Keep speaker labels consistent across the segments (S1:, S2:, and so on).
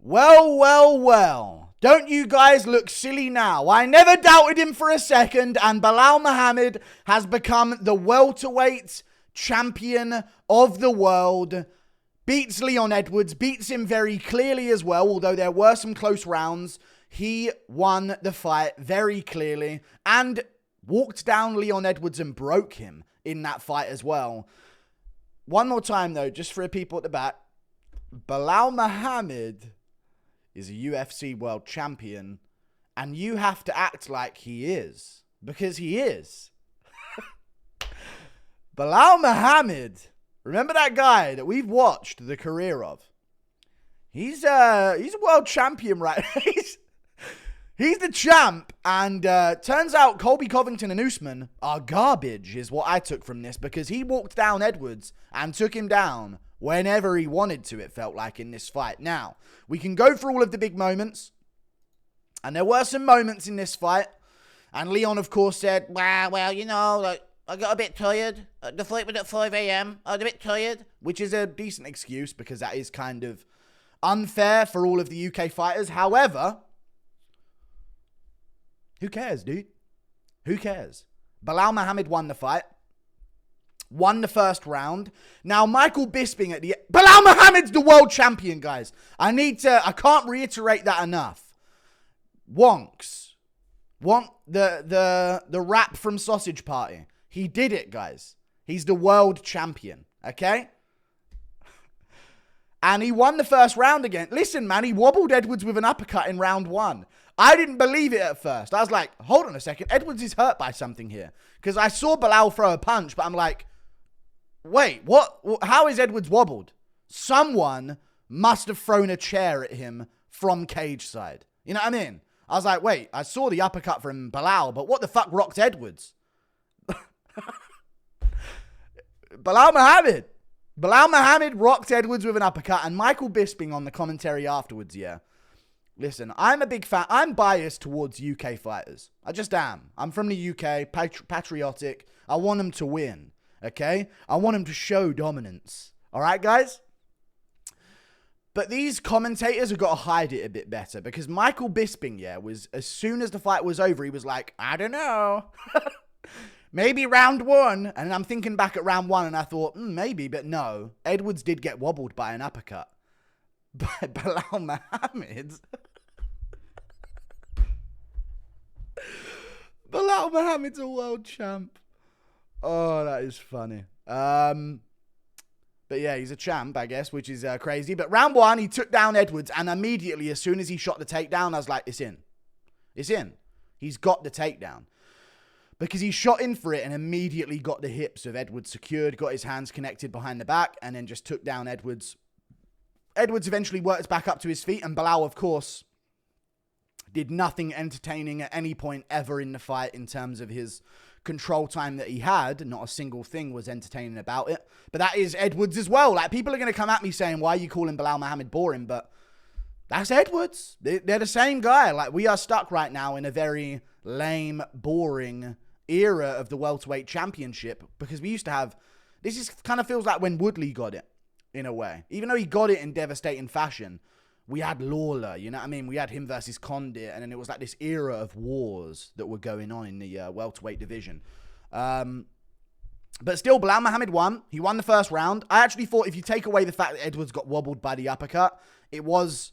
S1: Well, well, well. Don't you guys look silly now? I never doubted him for a second, and Belal Muhammad has become the welterweight champion of the world. Beats Leon Edwards, beats him very clearly as well, although there were some close rounds. He won the fight very clearly and walked down Leon Edwards and broke him in that fight as well. One more time though, just for the people at the back. Belal Muhammad is a UFC world champion, and you have to act like he is, because he is. Belal Muhammad, remember that guy that we've watched the career of? He's a world champion, right? He's the champ, and turns out Colby Covington and Usman are garbage, is what I took from this, because he walked down Edwards and took him down whenever he wanted to, it felt like, in this fight. Now, we can go through all of the big moments, and there were some moments in this fight, and Leon, of course, said, well, you know, like, I got a bit tired. The fight was at 5 a.m. I was a bit tired, which is a decent excuse, because that is kind of unfair for all of the UK fighters. However, who cares, dude? Who cares? Belal Muhammad won the fight. Won the first round. Now, Michael Bisping at the... Belal Muhammad's the world champion, guys. I can't reiterate that enough. Wonks. Want the rap from Sausage Party. He did it, guys. He's the world champion, okay? And he won the first round again. Listen, man, he wobbled Edwards with an uppercut in round one. I didn't believe it at first. I was like, hold on a second. Edwards is hurt by something here. Because I saw Belal throw a punch, but I'm like, wait, what? How is Edwards wobbled? Someone must have thrown a chair at him from cage side. You know what I mean? I was like, wait, I saw the uppercut from Belal, but what the fuck rocked Edwards? Belal Muhammad. Belal Muhammad rocked Edwards with an uppercut, and Michael Bisping on the commentary afterwards, yeah. Listen, I'm a big fan. I'm biased towards UK fighters. I just am. I'm from the UK, patriotic. I want them to win, okay? I want them to show dominance. All right, guys? But these commentators have got to hide it a bit better, because Michael Bisping, yeah, was, as soon as the fight was over, he was like, I don't know. Maybe round one. And I'm thinking back at round one, and I thought, maybe, but no. Edwards did get wobbled by an uppercut. But Belal Muhammad... Belal Muhammad's a world champ. Oh, that is funny. But yeah, he's a champ, I guess, which is crazy. But round one, he took down Edwards, and immediately, as soon as he shot the takedown, I was like, it's in. It's in. He's got the takedown. Because he shot in for it and immediately got the hips of Edwards secured, got his hands connected behind the back, and then just took down Edwards. Edwards eventually worked back up to his feet, and Belal, of course, did nothing entertaining at any point ever in the fight in terms of his control time that he had. Not a single thing was entertaining about it. But that is Edwards as well. Like, people are going to come at me saying, why are you calling Belal Muhammad boring? But that's Edwards. They're the same guy. Like, we are stuck right now in a very lame, boring era of the welterweight championship, because we used to have... This is kind of feels like when Woodley got it, in a way. Even though he got it in devastating fashion, we had Lawler, you know what I mean? We had him versus Condit, and then it was like this era of wars that were going on in the welterweight division. But still, Belal Muhammad won. He won the first round. I actually thought, if you take away the fact that Edwards got wobbled by the uppercut, it was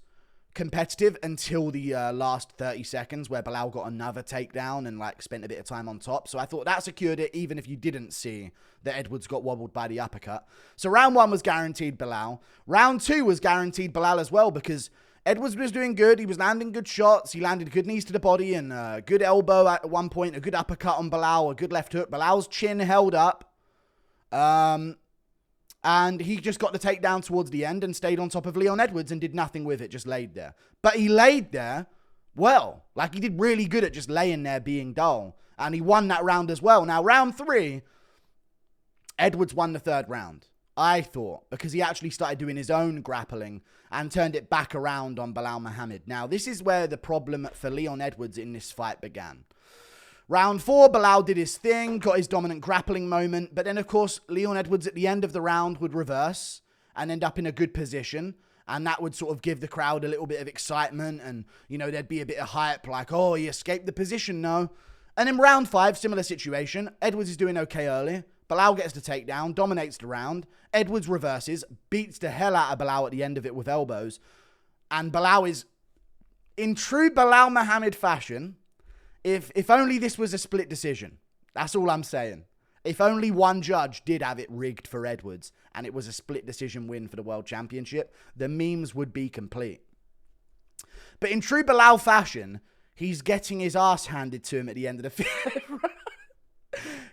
S1: competitive until the last 30 seconds, where Belal got another takedown and like spent a bit of time on top. So I thought that secured it, even if you didn't see that Edwards got wobbled by the uppercut. So round one was guaranteed Belal. Round two was guaranteed Belal as well, because Edwards was doing good. He was landing good shots. He landed good knees to the body and a good elbow at one point, a good uppercut on Belal, a good left hook. Belal's chin held up. And he just got the takedown towards the end and stayed on top of Leon Edwards and did nothing with it, just laid there. But he laid there well. Like, he did really good at just laying there being dull. And he won that round as well. Now, round three, Edwards won the third round, I thought, because he actually started doing his own grappling and turned it back around on Belal Muhammad. Now, this is where the problem for Leon Edwards in this fight began. Round four, Belal did his thing, got his dominant grappling moment. But then, of course, Leon Edwards at the end of the round would reverse and end up in a good position. And that would sort of give the crowd a little bit of excitement. And, you know, there'd be a bit of hype like, oh, he escaped the position, no. And in round 5, similar situation. Edwards is doing okay early. Belal gets the takedown, dominates the round. Edwards reverses, beats the hell out of Belal at the end of it with elbows. And Belal is, in true Belal Muhammad fashion, if only this was a split decision. That's all I'm saying. If only one judge did have it rigged for Edwards and it was a split decision win for the World Championship, the memes would be complete. But in true Belal fashion, he's getting his ass handed to him at the end of the 5th.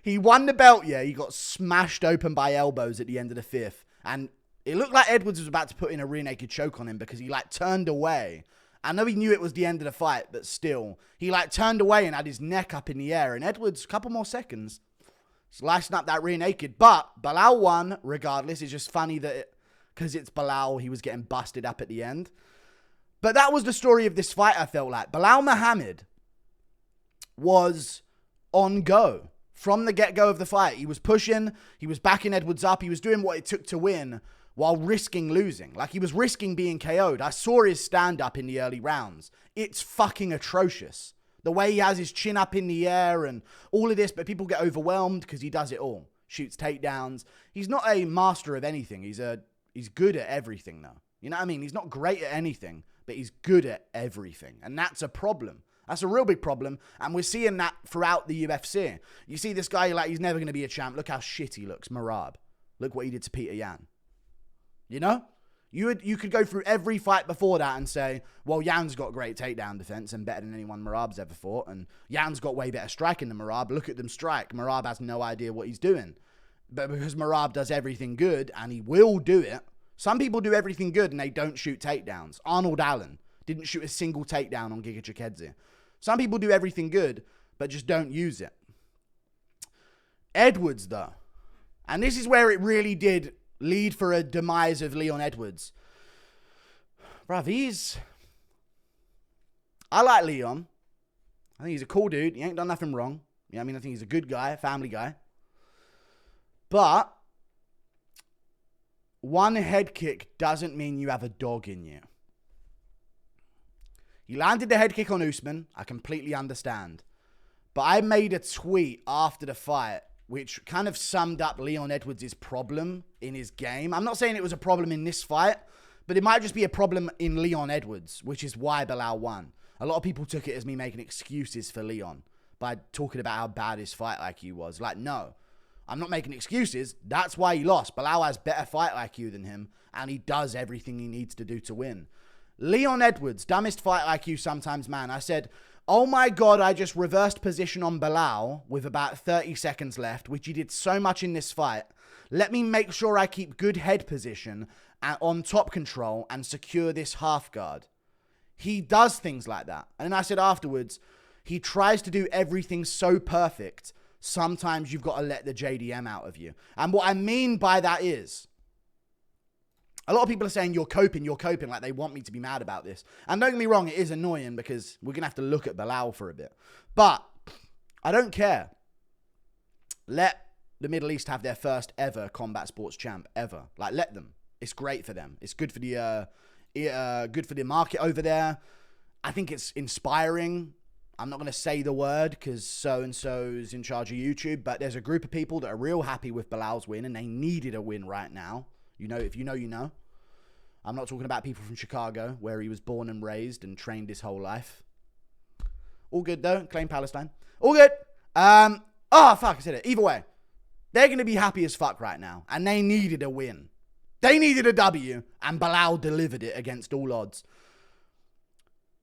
S1: He won the belt, yeah. He got smashed open by elbows at the end of the 5th. And it looked like Edwards was about to put in a rear naked choke on him because he turned away. I know he knew it was the end of the fight, but still. He turned away and had his neck up in the air. And Edwards, a couple more seconds, slicing up that rear naked. But Belal won regardless. It's just funny that because it's Belal, he was getting busted up at the end. But that was the story of this fight, I felt like. Belal Muhammad was on go. From the get-go of the fight, he was pushing, he was backing Edwards up, he was doing what it took to win while risking losing. He was risking being KO'd. I saw his stand-up in the early rounds. It's fucking atrocious. The way he has his chin up in the air and all of this, but people get overwhelmed because he does it all. Shoots takedowns. He's not a master of anything. He's good at everything, though. You know what I mean? He's not great at anything, but he's good at everything. And that's a problem. That's a real big problem, and we're seeing that throughout the UFC. You see this guy, he's never going to be a champ. Look how shit he looks, Merab. Look what he did to Peter Yan. You know? You could go through every fight before that and say, well, Yan's got great takedown defense and better than anyone Merab's ever fought, and Yan's got way better striking than Merab. Look at them strike. Merab has no idea what he's doing. But because Merab does everything good, and he will do it, some people do everything good and they don't shoot takedowns. Arnold Allen didn't shoot a single takedown on Giga Chikadze. Some people do everything good, but just don't use it. Edwards, though. And this is where it really did lead for a demise of Leon Edwards. Bruv, I like Leon. I think he's a cool dude. He ain't done nothing wrong. You know what I mean? I think he's a good guy, a family guy. But one head kick doesn't mean you have a dog in you. He landed the head kick on Usman. I completely understand. But I made a tweet after the fight which kind of summed up Leon Edwards' problem in his game. I'm not saying it was a problem in this fight, but it might just be a problem in Leon Edwards, which is why Belal won. A lot of people took it as me making excuses for Leon by talking about how bad his fight IQ was. No, I'm not making excuses. That's why he lost. Belal has better fight IQ than him, and he does everything he needs to do to win. Leon Edwards, dumbest fight IQ sometimes, man. I said, oh my God, I just reversed position on Belal with about 30 seconds left, which he did so much in this fight. Let me make sure I keep good head position on top control and secure this half guard. He does things like that. And then I said afterwards, he tries to do everything so perfect. Sometimes you've got to let the JDM out of you. And what I mean by that is, a lot of people are saying, you're coping, like they want me to be mad about this. And don't get me wrong, it is annoying because we're going to have to look at Belal for a bit. But I don't care. Let the Middle East have their first ever combat sports champ, ever. Let them. It's great for them. It's good for the market over there. I think it's inspiring. I'm not going to say the word because so-and-so's in charge of YouTube, but there's a group of people that are real happy with Belal's win and they needed a win right now. You know, if you know, you know. I'm not talking about people from Chicago, where he was born and raised and trained his whole life. All good, though. Claim Palestine. All good. Fuck, I said it. Either way, they're going to be happy as fuck right now. And they needed a win. They needed a W, and Belal delivered it against all odds.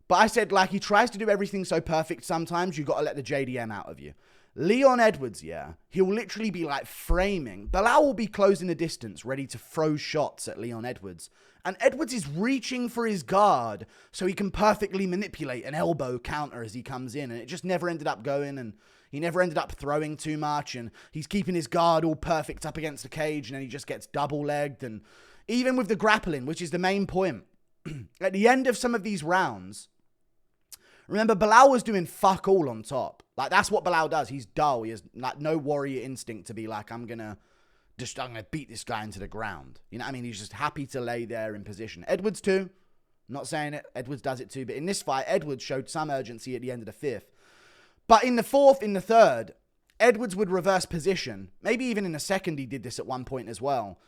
S1: But I said, he tries to do everything so perfect sometimes, you got to let the JDM out of you. Leon Edwards, yeah, he'll literally be framing. Belal will be closing the distance, ready to throw shots at Leon Edwards. And Edwards is reaching for his guard so he can perfectly manipulate an elbow counter as he comes in. And it just never ended up going, and he never ended up throwing too much. And he's keeping his guard all perfect up against the cage, and then he just gets double-legged. And even with the grappling, which is the main point, at the end of some of these rounds, remember, Belal was doing fuck all on top. That's what Belal does. He's dull. He has no warrior instinct to be I'm going to just, I'm going to beat this guy into the ground. You know what I mean? He's just happy to lay there in position. Edwards too. Not saying it. Edwards does it too. But in this fight, Edwards showed some urgency at the end of the fifth. But in the fourth, in the third, Edwards would reverse position. Maybe even in the second he did this at one point as well.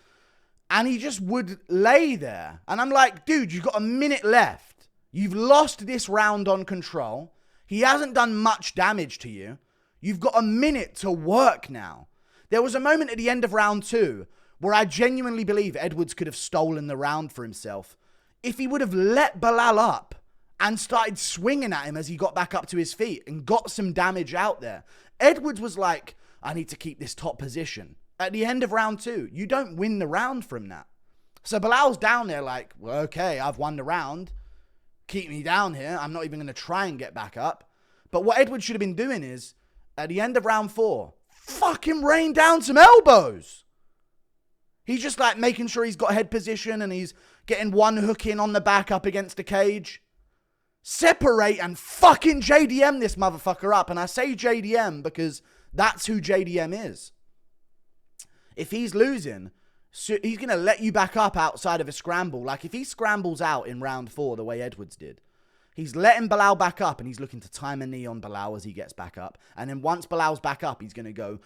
S1: And he just would lay there. And I'm like, dude, you've got a minute left. You've lost this round on control. He hasn't done much damage to you. You've got a minute to work now. There was a moment at the end of round 2 where I genuinely believe Edwards could have stolen the round for himself if he would have let Belal up and started swinging at him as he got back up to his feet and got some damage out there. Edwards was like, I need to keep this top position. At the end of round 2, you don't win the round from that. So Belal's down there like, well, okay, I've won the round. Keep me down here. I'm not even going to try and get back up. But what Edwards should have been doing is, at the end of round 4, fucking rain down some elbows. He's just like making sure he's got head position and he's getting one hook in on the back up against the cage. Separate and fucking JDM this motherfucker up. And I say JDM because that's who JDM is. If he's losing, he's going to let you back up outside of a scramble. Like if he scrambles out in round 4 the way Edwards did, he's letting Belal back up and he's looking to time a knee on Belal as he gets back up. And then once Belal's back up, he's going to go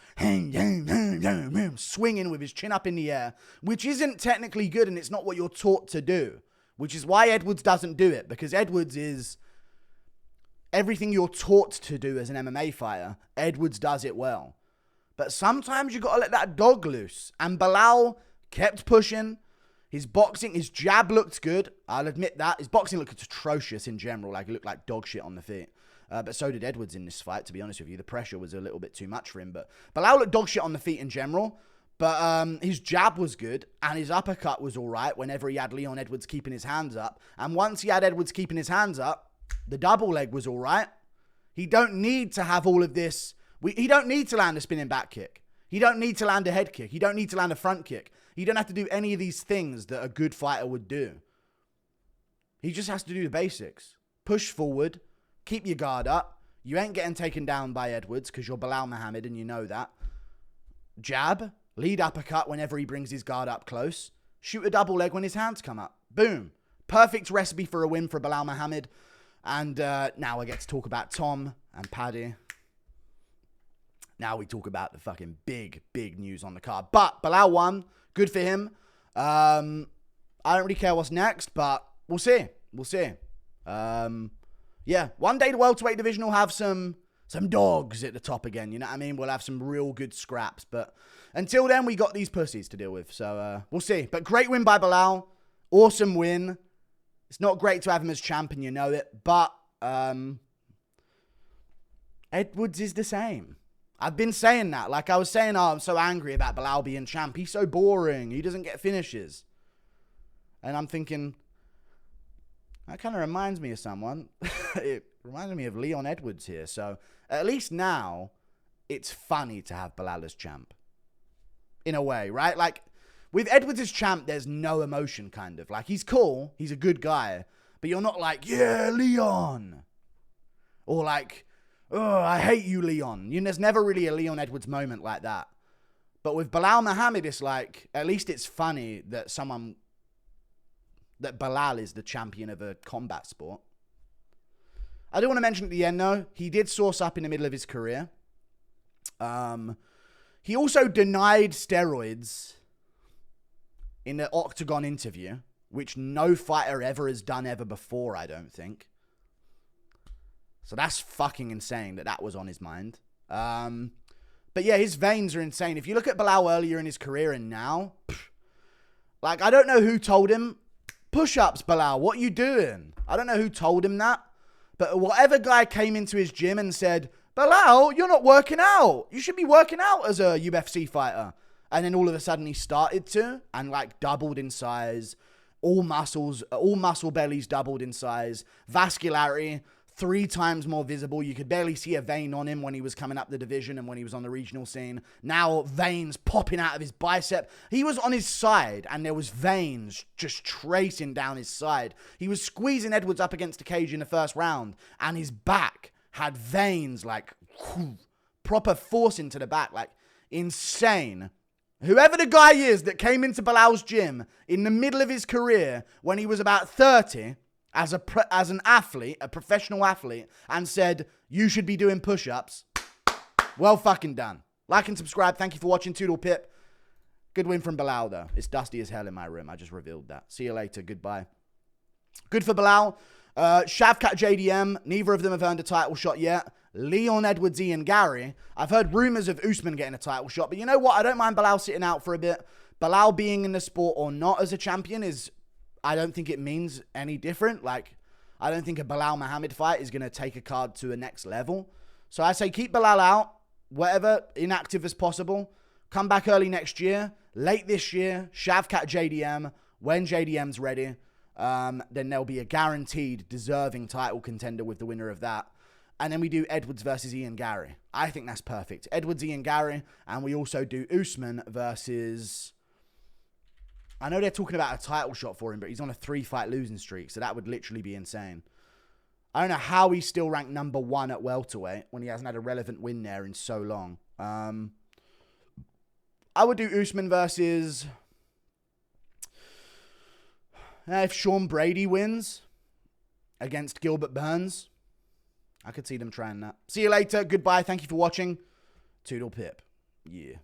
S1: swinging with his chin up in the air, which isn't technically good and it's not what you're taught to do, which is why Edwards doesn't do it, because Edwards is everything you're taught to do as an MMA fighter. Edwards does it well. But sometimes you got to let that dog loose. And Belal kept pushing. His boxing, his jab looked good. I'll admit that. His boxing looked atrocious in general. Like, he looked like dog shit on the feet. But so did Edwards in this fight, to be honest with you. The pressure was a little bit too much for him. But Belal looked dog shit on the feet in general. But his jab was good. And his uppercut was all right whenever he had Leon Edwards keeping his hands up. And once he had Edwards keeping his hands up, the double leg was all right. He don't need to have all of this. He don't need to land a spinning back kick. He don't need to land a head kick. He don't need to land a front kick. He don't have to do any of these things that a good fighter would do. He just has to do the basics. Push forward. Keep your guard up. You ain't getting taken down by Edwards because you're Belal Muhammad and you know that. Jab. Lead uppercut whenever he brings his guard up close. Shoot a double leg when his hands come up. Boom. Perfect recipe for a win for Belal Muhammad. And now I get to talk about Tom and Paddy. Now we talk about the fucking big news on the card. But Belal won. Good for him. I don't really care what's next, but we'll see. We'll see. Yeah, one day the welterweight division will have some dogs at the top again. You know what I mean? We'll have some real good scraps. But until then, we got these pussies to deal with. So we'll see. But great win by Belal. Awesome win. It's not great to have him as champ, and you know it. But Edwards is the same. I've been saying that. Like I was saying, oh, I'm so angry about Belal being champ. He's so boring. He doesn't get finishes. And I'm thinking, that kind of reminds me of someone. It reminds me of Leon Edwards here. So at least now, it's funny to have Belal as champ. In a way, right? Like, with Edwards as champ, there's no emotion, kind of. Like, he's cool. He's a good guy. But you're not like, yeah, Leon. Or like, oh, I hate you, Leon. There's never really a Leon Edwards moment like that. But with Belal Muhammad, it's like, at least it's funny that Belal is the champion of a combat sport. I do want to mention at the end, though, he did source up in the middle of his career. He also denied steroids in the Octagon interview, which no fighter ever has done ever before, I don't think. So that's fucking insane that was on his mind. But yeah, his veins are insane. If you look at Belal earlier in his career and now, like, I don't know who told him, push-ups, Belal, what you doing? I don't know who told him that. But whatever guy came into his gym and said, Belal, you're not working out. You should be working out as a UFC fighter. And then all of a sudden he started to, and like doubled in size. All muscle bellies doubled in size. Vascularity 3 times more visible. You could barely see a vein on him when he was coming up the division and when he was on the regional scene. Now veins popping out of his bicep. He was on his side and there was veins just tracing down his side. He was squeezing Edwards up against the cage in the first round and his back had veins like proper force into the back. Like insane. Whoever the guy is that came into Belal's gym in the middle of his career when he was about 30 as an athlete, a professional athlete, and said, you should be doing push-ups, well fucking done. Like and subscribe. Thank you for watching. Toodle Pip. Good win from Belal, though. It's dusty as hell in my room. I just revealed that. See you later. Goodbye. Good for Belal. Shavkat JDM. Neither of them have earned a title shot yet. Leon Edwards, Ian Gary. I've heard rumors of Usman getting a title shot, but you know what? I don't mind Belal sitting out for a bit. Belal being in the sport or not as a champion I don't think it means any different. Like, I don't think a Belal Muhammad fight is going to take a card to a next level. So I say keep Belal out, whatever, inactive as possible. Come back early next year, late this year, Shavkat JDM. When JDM's ready, then there'll be a guaranteed deserving title contender with the winner of that. And then we do Edwards versus Ian Gary. I think that's perfect. Edwards, Ian Gary. And we also do Usman versus... I know they're talking about a title shot for him, but he's on a 3-fight losing streak. So that would literally be insane. I don't know how he's still ranked number 1 at welterweight when he hasn't had a relevant win there in so long. I would do Usman versus... if Sean Brady wins against Gilbert Burns... I could see them trying that. See you later. Goodbye. Thank you for watching. Toodle Pip. Yeah.